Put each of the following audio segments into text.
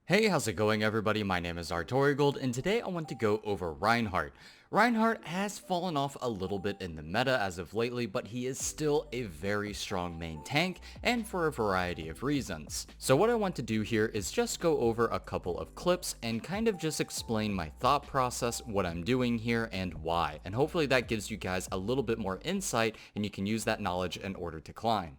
Hey, how's it going everybody? My name is Artorigold, and today I want to go over Reinhardt. Reinhardt has fallen off a little bit in the meta as of lately, but he is still a very strong main tank, and for a variety of reasons. So what I want to do here is just go over a couple of clips and kind of just explain my thought process, what I'm doing here, and why. And hopefully that gives you guys a little bit more insight, and you can use that knowledge in order to climb.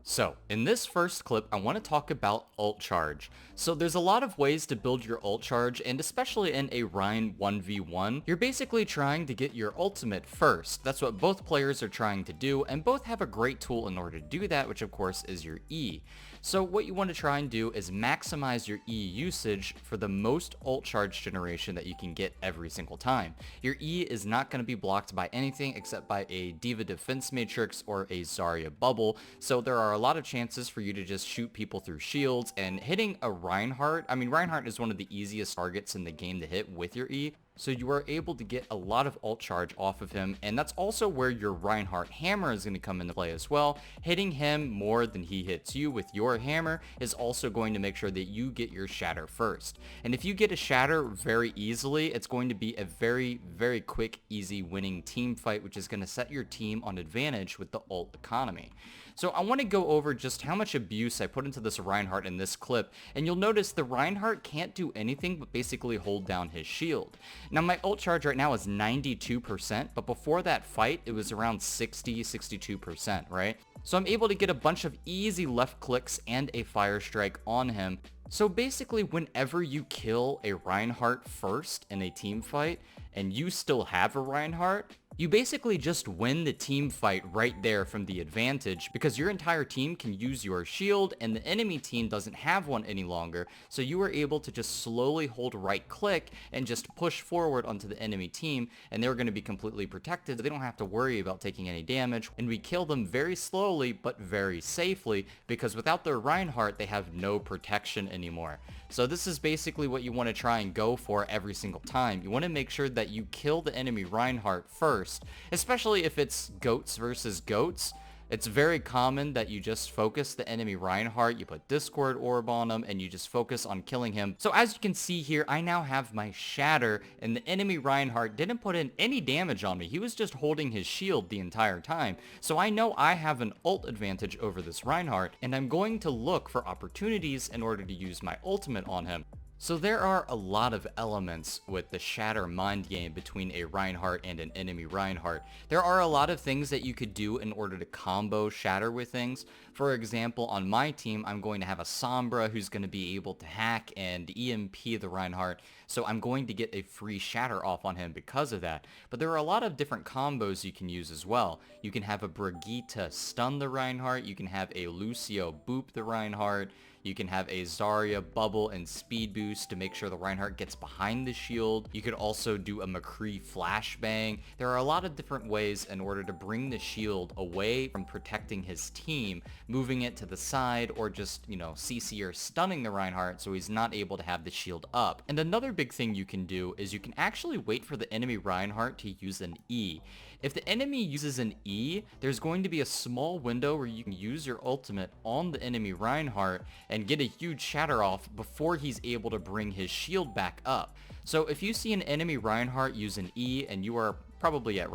So, in this first clip, I want to talk about ult charge. So there's a lot of ways to build your ult charge, and especially in a Rein 1v1, you're basically trying to get your ultimate first. That's what both players are trying to do, and both have a great tool in order to do that, which of course is your E. So what you want to try and do is maximize your E usage for the most ult charge generation that you can get every single time. Your E is not going to be blocked by anything except by a D.Va defense matrix or a Zarya bubble, so there are a lot of chances for you to just shoot people through shields, and hitting a Reinhardt, Reinhardt is one of the easiest targets in the game to hit with your E. So you are able to get a lot of ult charge off of him, and that's also where your Reinhardt hammer is going to come into play as well. Hitting him more than he hits you with your hammer is also going to make sure that you get your shatter first. And if you get a shatter very easily, it's going to be a very, very quick, easy winning team fight, which is going to set your team on advantage with the ult economy. So I want to go over just how much abuse I put into this Reinhardt in this clip, and you'll notice the Reinhardt can't do anything but basically hold down his shield. Now my ult charge right now is 92%, but before that fight it was around 60-62%, right? So I'm able to get a bunch of easy left clicks and a fire strike on him. So basically whenever you kill a Reinhardt first in a team fight and you still have a Reinhardt, you basically just win the team fight right there from the advantage, because your entire team can use your shield and the enemy team doesn't have one any longer, so you are able to just slowly hold right click and just push forward onto the enemy team, and they're going to be completely protected. They don't have to worry about taking any damage, and we kill them very slowly but very safely, because without their Reinhardt they have no protection anymore. So this is basically what you want to try and go for every single time. You want to make sure that you kill the enemy Reinhardt first, especially if it's goats versus goats. It's very common that you just focus the enemy Reinhardt, you put Discord Orb on him, and you just focus on killing him. So as you can see here, I now have my shatter, and the enemy Reinhardt didn't put in any damage on me. He was just holding his shield the entire time. So I know I have an ult advantage over this Reinhardt, and I'm going to look for opportunities in order to use my ultimate on him. So there are a lot of elements with the shatter mind game between a Reinhardt and an enemy Reinhardt. There are a lot of things that you could do in order to combo shatter with things. For example, on my team, I'm going to have a Sombra who's going to be able to hack and EMP the Reinhardt, so I'm going to get a free shatter off on him because of that. But there are a lot of different combos you can use as well. You can have a Brigitte stun the Reinhardt, you can have a Lucio boop the Reinhardt, you can have a Zarya bubble and speed boost to make sure the Reinhardt gets behind the shield. You could also do a McCree flashbang. There are a lot of different ways in order to bring the shield away from protecting his team, moving it to the side, or just, CC or stunning the Reinhardt so he's not able to have the shield up. And another big thing you can do is you can actually wait for the enemy Reinhardt to use an E. If the enemy uses an E, there's going to be a small window where you can use your ultimate on the enemy Reinhardt and get a huge shatter off before he's able to bring his shield back up. So if you see an enemy Reinhardt use an E and you are probably at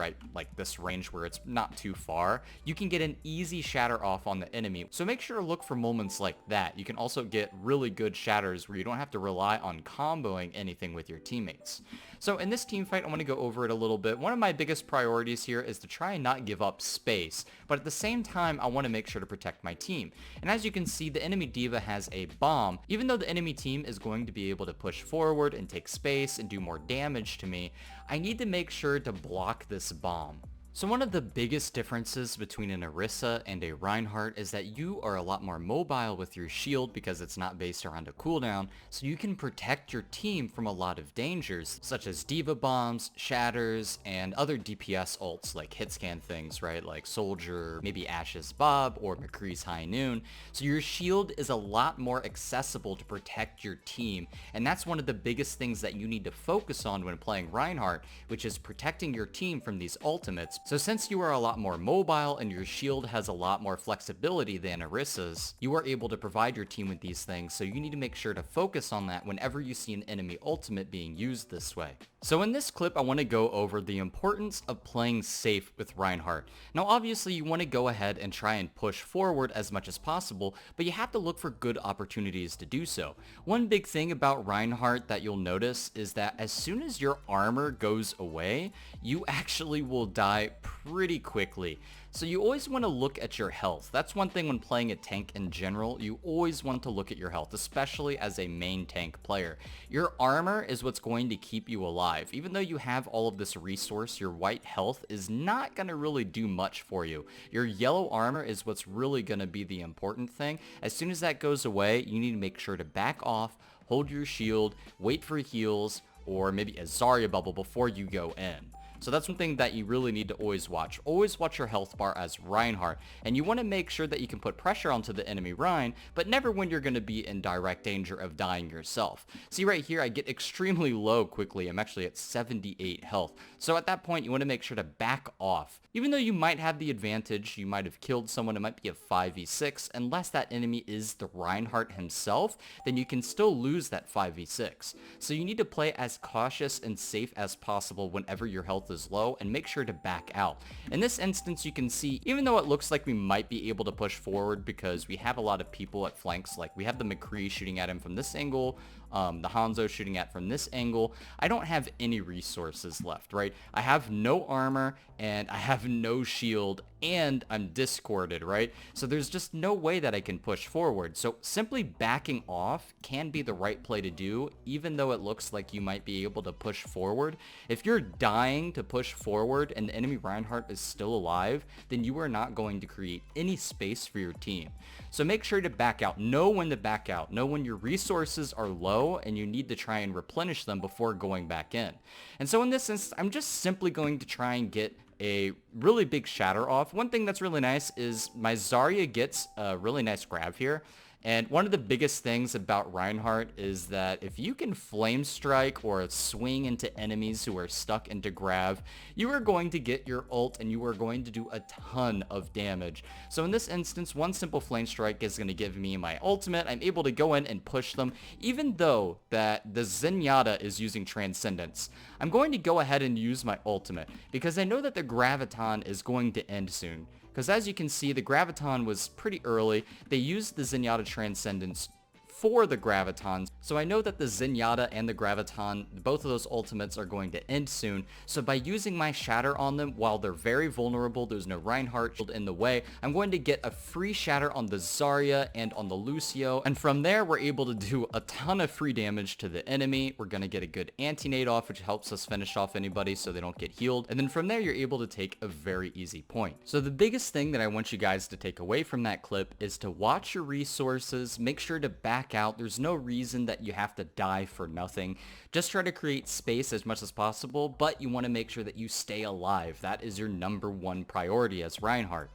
this range where it's not too far, you can get an easy shatter off on the enemy. So make sure to look for moments like that. You can also get really good shatters where you don't have to rely on comboing anything with your teammates. So in this team fight, I want to go over it a little bit. One of my biggest priorities here is to try and not give up space, but at the same time, I want to make sure to protect my team. And as you can see, the enemy D.Va has a bomb. Even though the enemy team is going to be able to push forward and take space and do more damage to me, I need to make sure to block this bomb. So one of the biggest differences between an Orisa and a Reinhardt is that you are a lot more mobile with your shield because it's not based around a cooldown, so you can protect your team from a lot of dangers, such as D.Va bombs, shatters, and other DPS ults like hit scan things, right? Like Soldier, maybe Ash's Bob, or McCree's High Noon. So your shield is a lot more accessible to protect your team, and that's one of the biggest things that you need to focus on when playing Reinhardt, which is protecting your team from these ultimates, So since you are a lot more mobile and your shield has a lot more flexibility than Orisa's, you are able to provide your team with these things, so you need to make sure to focus on that whenever you see an enemy ultimate being used this way. So in this clip, I want to go over the importance of playing safe with Reinhardt. Now obviously you want to go ahead and try and push forward as much as possible, but you have to look for good opportunities to do so. One big thing about Reinhardt that you'll notice is that as soon as your armor goes away, you actually will die pretty quickly. So you always want to look at your health. That's one thing when playing a tank in general. You always want to look at your health, especially as a main tank player. Your armor is what's going to keep you alive. Even though you have all of this resource, your white health is not going to really do much for you. Your yellow armor is what's really going to be the important thing. As soon as that goes away, you need to make sure to back off, hold your shield, wait for heals, or maybe a Zarya bubble before you go in. So that's one thing that you really need to always watch. Always watch your health bar as Reinhardt, and you want to make sure that you can put pressure onto the enemy Rein, but never when you're going to be in direct danger of dying yourself. See right here, I get extremely low quickly. I'm actually at 78 health. So at that point, you want to make sure to back off. Even though you might have the advantage, you might have killed someone, it might be a 5v6, unless that enemy is the Reinhardt himself, then you can still lose that 5v6. So you need to play as cautious and safe as possible whenever your health is low, and make sure to back out. In this instance, you can see, even though it looks like we might be able to push forward because we have a lot of people at flanks, like we have the McCree shooting at him from this angle, the Hanzo shooting at from this angle, I don't have any resources left, right? I have no armor, and I have no shield, and I'm discorded, right? So there's just no way that I can push forward. So simply backing off can be the right play to do, even though it looks like you might be able to push forward. If you're dying to push forward and the enemy Reinhardt is still alive, then you are not going to create any space for your team. So make sure to back out. Know when to back out. Know when your resources are low and you need to try and replenish them before going back in. And so in this instance, I'm just simply going to try and get a really big shatter off. One thing that's really nice is my Zarya gets a really nice grab here. And one of the biggest things about Reinhardt is that if you can flame strike or swing into enemies who are stuck into grab, you are going to get your ult and you are going to do a ton of damage. So in this instance, one simple flame strike is going to give me my ultimate. I'm able to go in and push them, even though that the Zenyatta is using Transcendence. I'm going to go ahead and use my ultimate because I know that the Graviton is going to end soon. Because as you can see, the Graviton was pretty early. They used the Zenyatta Transcendence for the Graviton, so I know that the Zenyatta and the Graviton, both of those ultimates are going to end soon. So by using my Shatter on them, while they're very vulnerable, there's no Reinhardt shield in the way, I'm going to get a free Shatter on the Zarya and on the Lucio, and from there we're able to do a ton of free damage to the enemy. We're going to get a good anti-nade off, which helps us finish off anybody so they don't get healed, and then from there you're able to take a very easy point. So the biggest thing that I want you guys to take away from that clip is to watch your resources, make sure to back out. There's no reason that you have to die for nothing. Just try to create space as much as possible, but you want to make sure that you stay alive. That is your #1 priority as Reinhardt.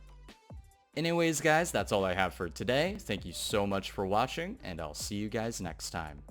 Anyways guys, that's all I have for today. Thank you so much for watching, and I'll see you guys next time.